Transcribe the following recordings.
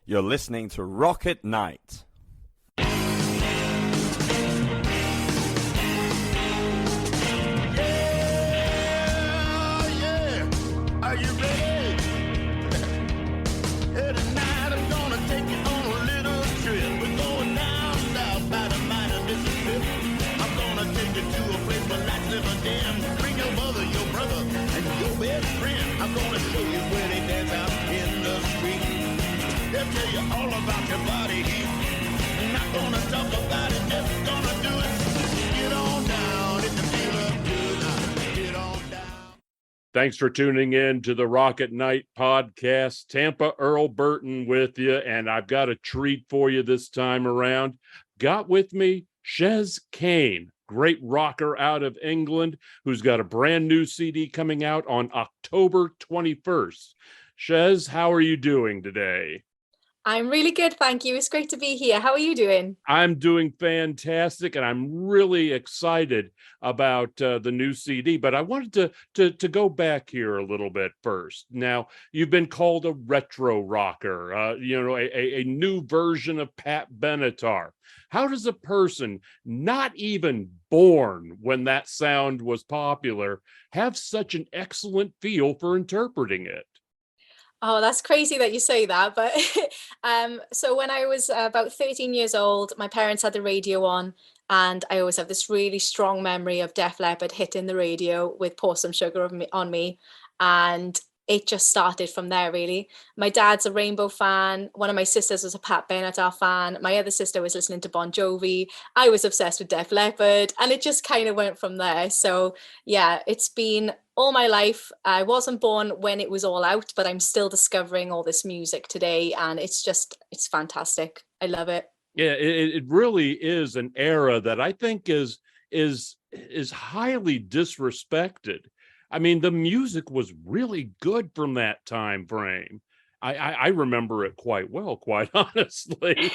You're listening to Rocket Night. Are you ready? Tonight I'm gonna take you on a little trip. We're going down south by the mighty Mississippi. I'm gonna take you to a place where lights never dim. Bring your mother, your brother, and your best friend. I'm gonna show you where they dance out in the street. They'll tell you all about your body heat. I'm not gonna talk about it, just gonna do it. Get on down, if you feel up good, get on down. Thanks for tuning in to the Rocket Night podcast. Tampa Earl Burton with you, and I've got a treat for you this time around. Got with me Chez Kane, great rocker out of England, who's got a brand new CD coming out on October 21st. Chez, how are you doing today? I'm really good, thank you. It's great to be here. How are you doing? I'm doing fantastic, and I'm really excited about the new CD. But I wanted to go back here a little bit first. Now, you've been called a retro rocker, a new version of Pat Benatar. How does a person not even born when that sound was popular have such an excellent feel for interpreting it? Oh, that's crazy that you say that. But so when I was about 13 years old, my parents had the radio on, and I always have this really strong memory of Def Leppard hitting the radio with Pour Some Sugar on Me. And it just started from there, really. My dad's a Rainbow fan. One of my sisters was a Pat Benatar fan. My other sister was listening to Bon Jovi. I was obsessed with Def Leppard, and it just kind of went from there. So yeah, it's been all my life. I wasn't born when it was all out, but I'm still discovering all this music today, and it's fantastic. I love it. Yeah, it really is an era that I think is highly disrespected. I mean, the music was really good from that time frame. I remember it quite well, quite honestly.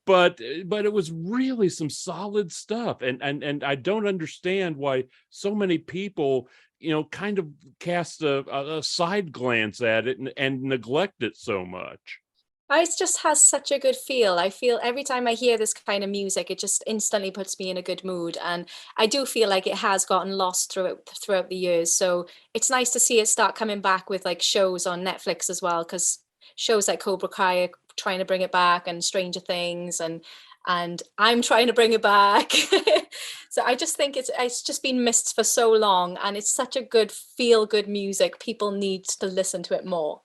but it was really some solid stuff, and I don't understand why so many people, kind of cast a side glance at it and neglect it so much. It just has such a good feel. I feel every time I hear this kind of music, it just instantly puts me in a good mood. And I do feel like it has gotten lost throughout the years. So it's nice to see it start coming back with like shows on Netflix as well, because shows like Cobra Kai are trying to bring it back, and Stranger Things, and I'm trying to bring it back. So I just think it's just been missed for so long, and it's such a good feel-good music. People need to listen to it more.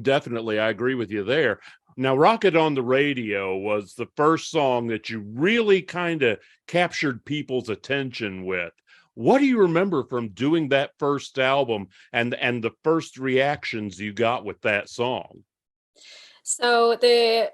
Definitely, I agree with you there. Now, Rocket on the Radio was the first song that you really kind of captured people's attention with. What do you remember from doing that first album and the first reactions you got with that song? So the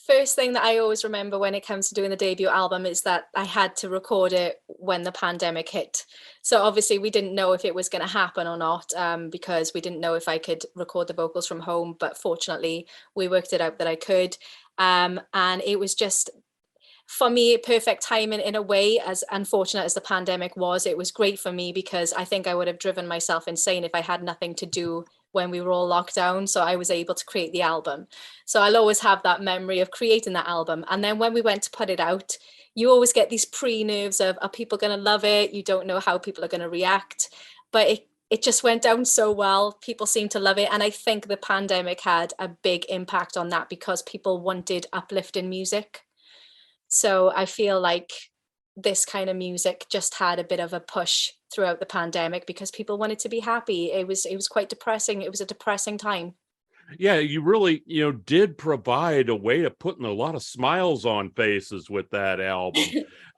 first thing that I always remember when it comes to doing the debut album is that I had to record it when the pandemic hit. So obviously we didn't know if it was going to happen or not, because we didn't know if I could record the vocals from home. But fortunately, we worked it out that I could. And it was just, for me, perfect timing in a way. As unfortunate as the pandemic was, it was great for me, because I think I would have driven myself insane if I had nothing to do when we were all locked down. So I was able to create the album. So I'll always have that memory of creating that album. And then when we went to put it out, you always get these pre-nerves of, are people going to love it? You don't know how people are going to react. But it just went down so well. People seem to love it. And I think the pandemic had a big impact on that, because people wanted uplifting music. So I feel like this kind of music just had a bit of a push throughout the pandemic, because people wanted to be happy. It was quite depressing. It was a depressing time. Yeah, you really, did provide a way of putting a lot of smiles on faces with that album.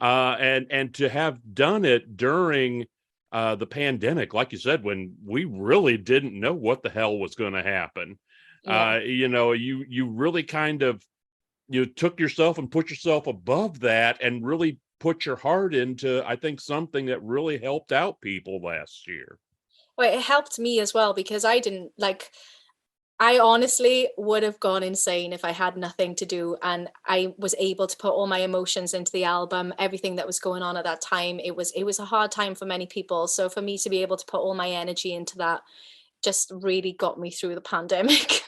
And to have done it during the pandemic, like you said, when we really didn't know what the hell was going to happen. Yeah. You really kind of, took yourself and put yourself above that and really put your heart into, I think, something that really helped out people last year. Well, it helped me as well, because I honestly would have gone insane if I had nothing to do, and I was able to put all my emotions into the album, everything that was going on at that time. It was a hard time for many people. So for me to be able to put all my energy into that just really got me through the pandemic.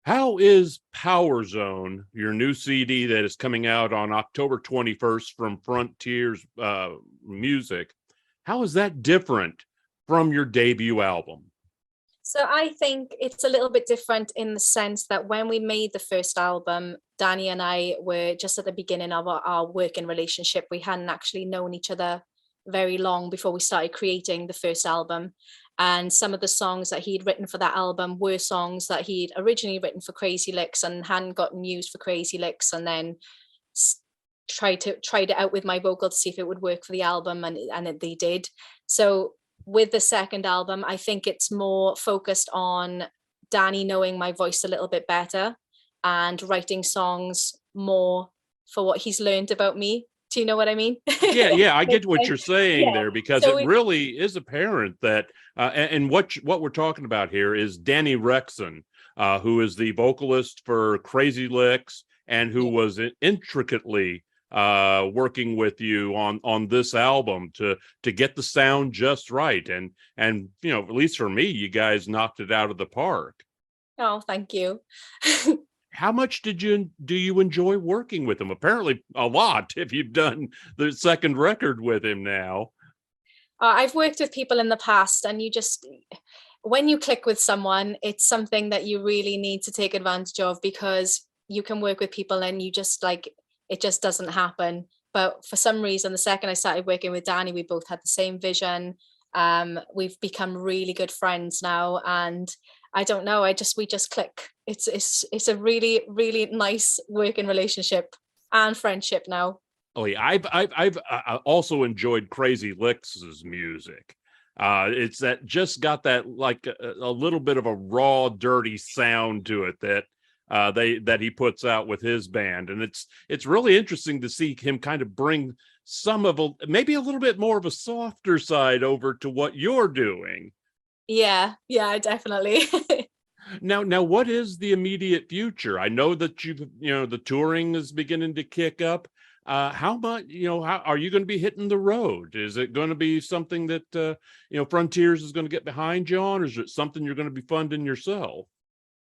How is Power Zone, your new CD that is coming out on October 21st from Frontiers Music, how is that different from your debut album? So I think it's a little bit different in the sense that when we made the first album, Danny and I were just at the beginning of our working relationship. We hadn't actually known each other very long before we started creating the first album. And some of the songs that he'd written for that album were songs that he'd originally written for Crazy Licks and hadn't gotten used for Crazy Licks, and then tried it out with my vocal to see if it would work for the album, and they did. So with the second album, I think it's more focused on Danny knowing my voice a little bit better and writing songs more for what he's learned about me. Do you know what I mean? Yeah, I get what you're saying there, because So it really is apparent that, and what we're talking about here is Danny Rexon, who is the vocalist for Crazy Licks and who was intricately working with you on this album to get the sound just right, and you know, at least for me, you guys knocked it out of the park. Oh, thank you. How much do you enjoy working with him? Apparently a lot, if you've done the second record with him now. I've worked with people in the past, and when you click with someone, it's something that you really need to take advantage of, because you can work with people and you just like, it just doesn't happen. But for some reason, the second I started working with Danny, we both had the same vision. We've become really good friends now, and I don't know, we just click. It's a really, really nice working relationship and friendship now. Oh yeah, I've also enjoyed Crazy Licks' music. It's that just got that like a little bit of a raw, dirty sound to it that he puts out with his band, and it's really interesting to see him kind of bring maybe a little bit more of a softer side over to what you're doing. Yeah, definitely. Now, what is the immediate future? I know that the touring is beginning to kick up. How much, how are you going to be hitting the road? Is it going to be something that, Frontiers is going to get behind you on, or is it something you're going to be funding yourself?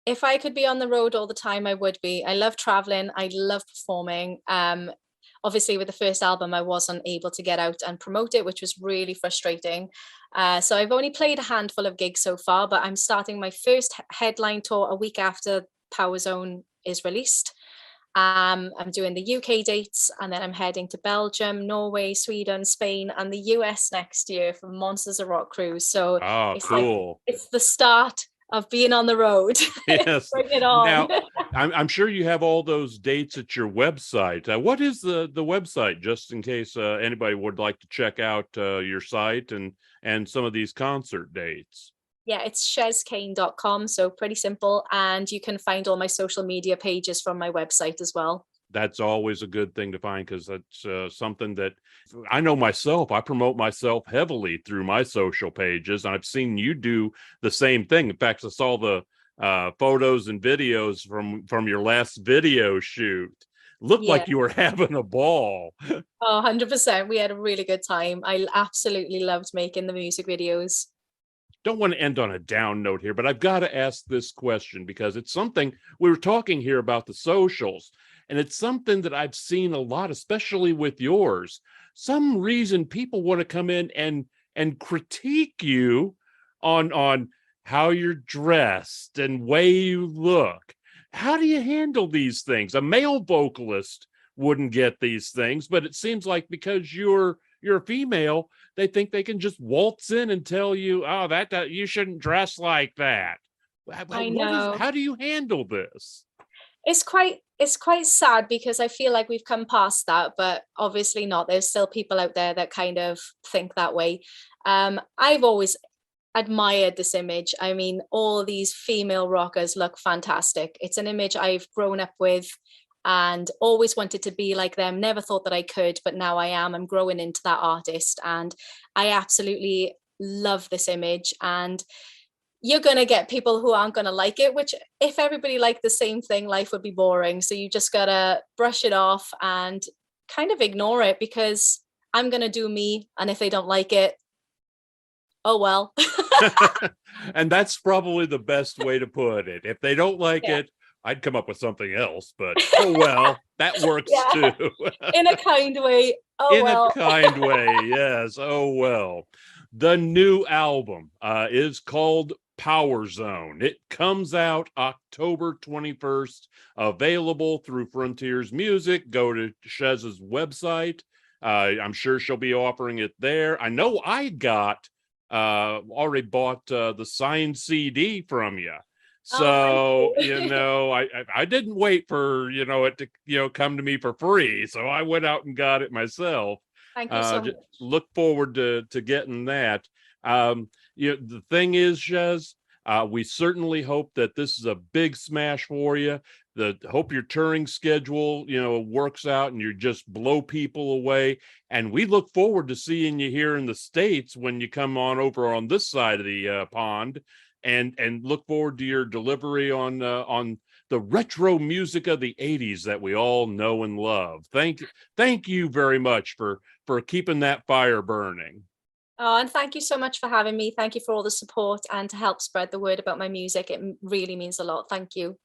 If I could be on the road all the time, I would be. I love traveling. I love performing. Obviously, with the first album, I wasn't able to get out and promote it, which was really frustrating. So I've only played a handful of gigs so far, but I'm starting my first headline tour a week after Power Zone is released. I'm doing the UK dates, and then I'm heading to Belgium, Norway, Sweden, Spain, and the US next year for Monsters of Rock cruise. So it's cool. It's the start of being on the road. Yes. Bring it on. Now, I'm sure you have all those dates at your website. What is the website, just in case anybody would like to check out your site and some of these concert dates? Yeah, it's cheskane.com. So pretty simple. And you can find all my social media pages from my website as well. That's always a good thing to find, because that's something that I know myself. I promote myself heavily through my social pages, and I've seen you do the same thing. In fact, I saw the photos and videos from your last video shoot. Looked like you were having a ball. Oh, 100%. We had a really good time. I absolutely loved making the music videos. Don't want to end on a down note here, but I've got to ask this question, because it's something we were talking here about the socials, and it's something that I've seen a lot, especially with yours. Some reason people want to come in and critique you on how you're dressed and way you look. How do you handle these things? A male vocalist wouldn't get these things, but it seems like because you're a female, they think they can just waltz in and tell you, oh, that you shouldn't dress like that. I know. How do you handle this? It's quite sad, because I feel like we've come past that, but obviously not. There's still people out there that kind of think that way. I've always admired this image. I mean, all these female rockers look fantastic. It's an image I've grown up with and always wanted to be like them. Never thought that I could, but now I am. I'm growing into that artist, and I absolutely love this image. And you're going to get people who aren't going to like it, which if everybody liked the same thing, life would be boring. So you just got to brush it off and kind of ignore it, because I'm going to do me. And if they don't like it, oh, well. And that's probably the best way to put it. If they don't like it, I'd come up with something else, but oh well, that works Yeah. too. In a kind way. Oh, In well. a kind way, yes. Oh well. The new album is called Power Zone. It comes out October 21st, available through Frontiers Music. Go to Chez's website. I'm sure she'll be offering it there. I know I got already bought the signed CD from you. Oh, So, thank you. I didn't wait for, it to, come to me for free. So I went out and got it myself. Thank you so much. Look forward to getting that. The thing is, Chez, we certainly hope that this is a big smash for you. Hope your touring schedule, works out and you just blow people away. And we look forward to seeing you here in the States when you come on over on this side of the pond, and look forward to your delivery on the retro music of the 80s that we all know and love. Thank you very much for keeping that fire burning. Oh, and thank you so much for having me. Thank you for all the support and to help spread the word about my music. It really means a lot. Thank you.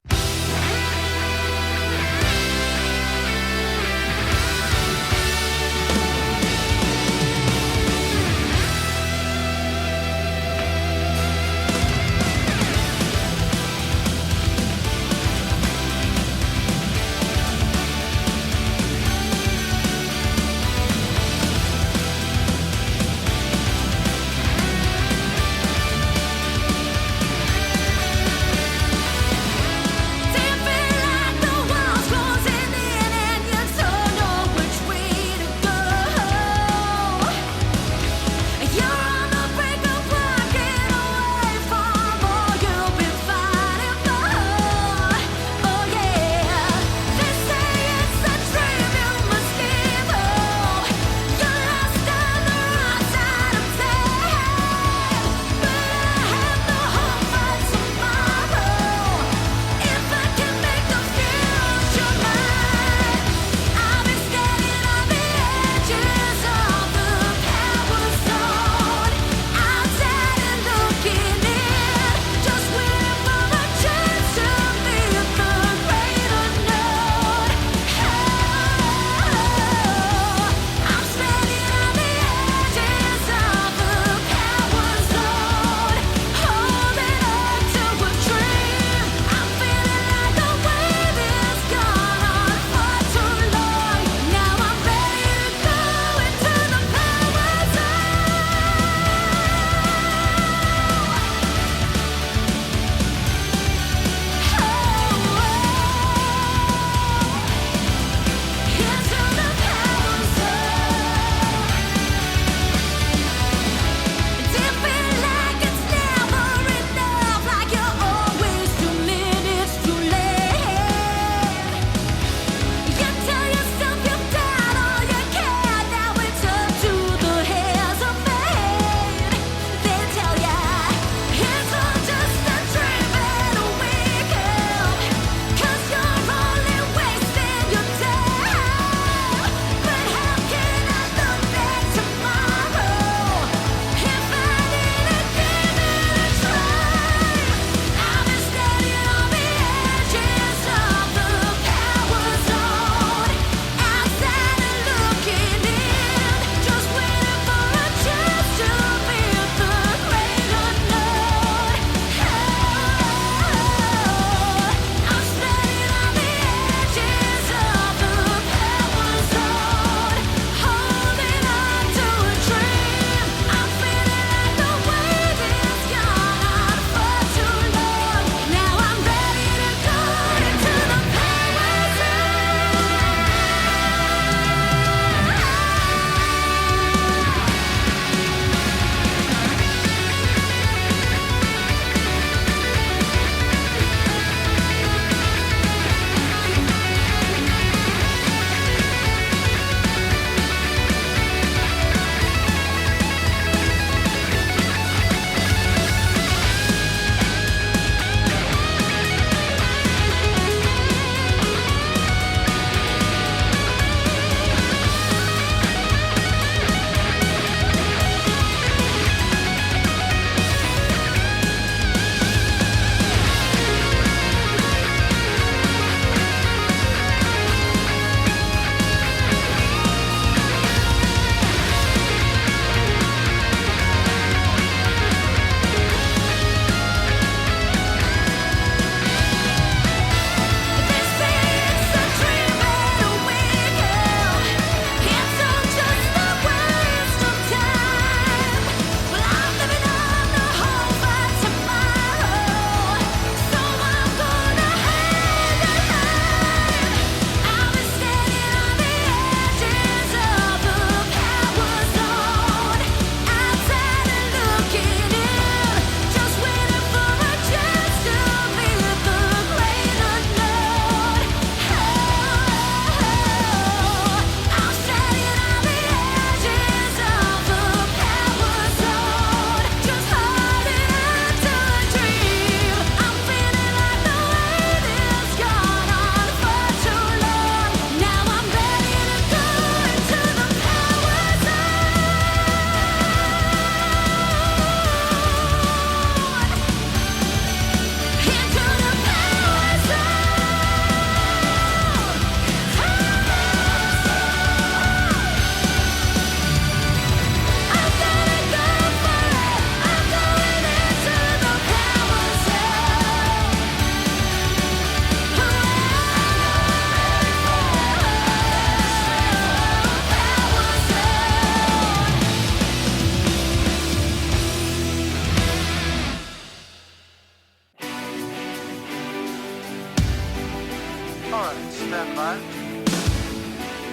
All right, stand by.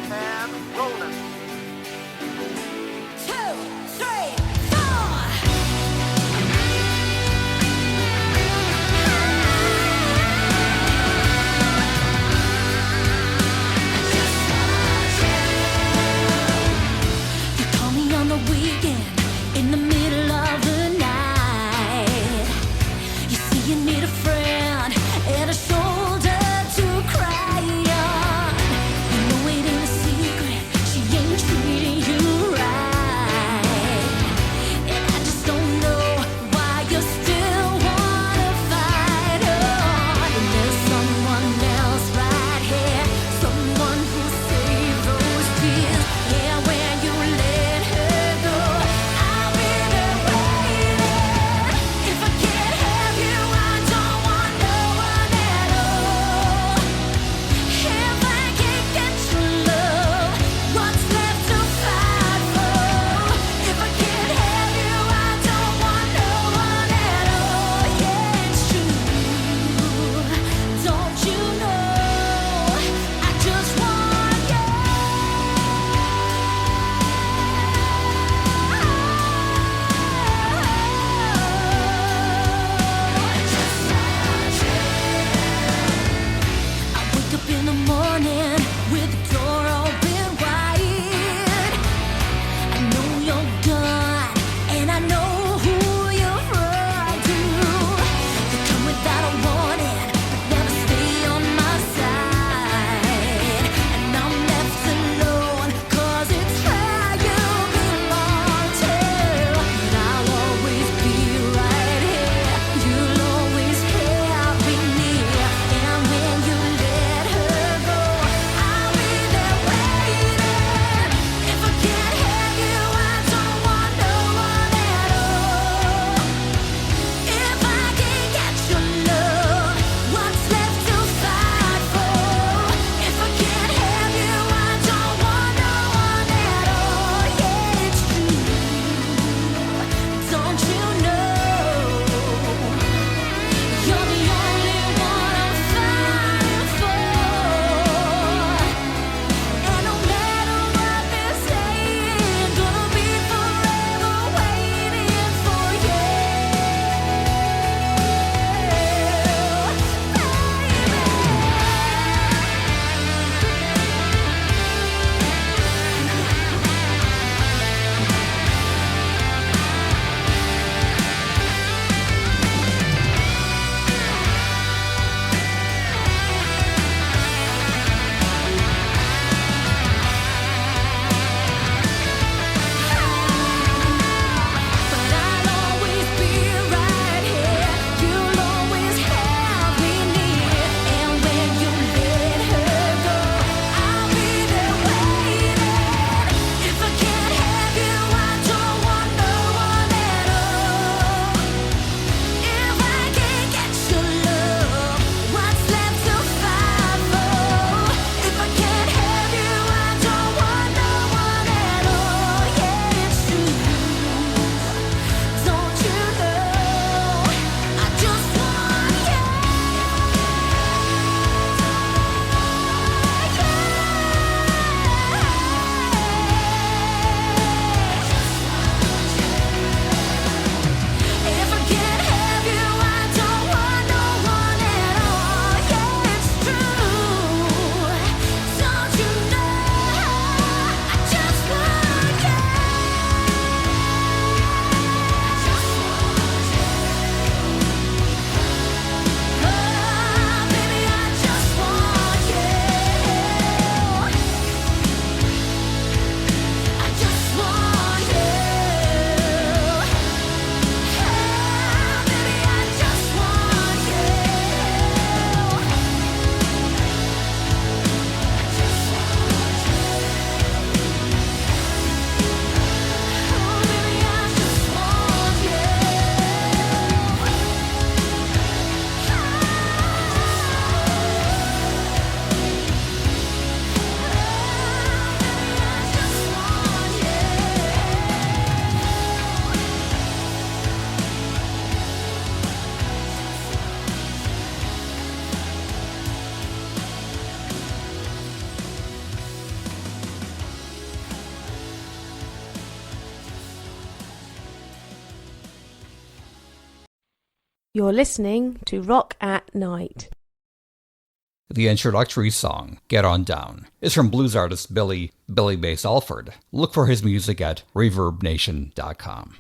And rolling. 2, 3, 4. You call me on the weekend in the middle of the night. You see you need a friend and a shoulder to cry on. You know it ain't a secret, she ain't treating you right. And I just don't know why you still wanna fight on. And there's someone else right here, someone who saved those tears. Yeah, when you let her go, I'll be there waiting. If I can't have you, I don't want no one at all. If I can't get your love, what's left to fight for? If I can't have you, I don't want no one at all. Yeah, it's true. Don't you know? I just want you. I wake up in the morning with the door open wide. I know you're gone, and I know who you've run to. You come without a warning, but never stay on my side. And I'm left alone, 'cause it's where you belong to. But I'll always be right here. You'll always have me near. And when you let her go, You're listening to Rock at Night. The introductory song, Get On Down, is from blues artist Billy Bass Alford. Look for his music at ReverbNation.com.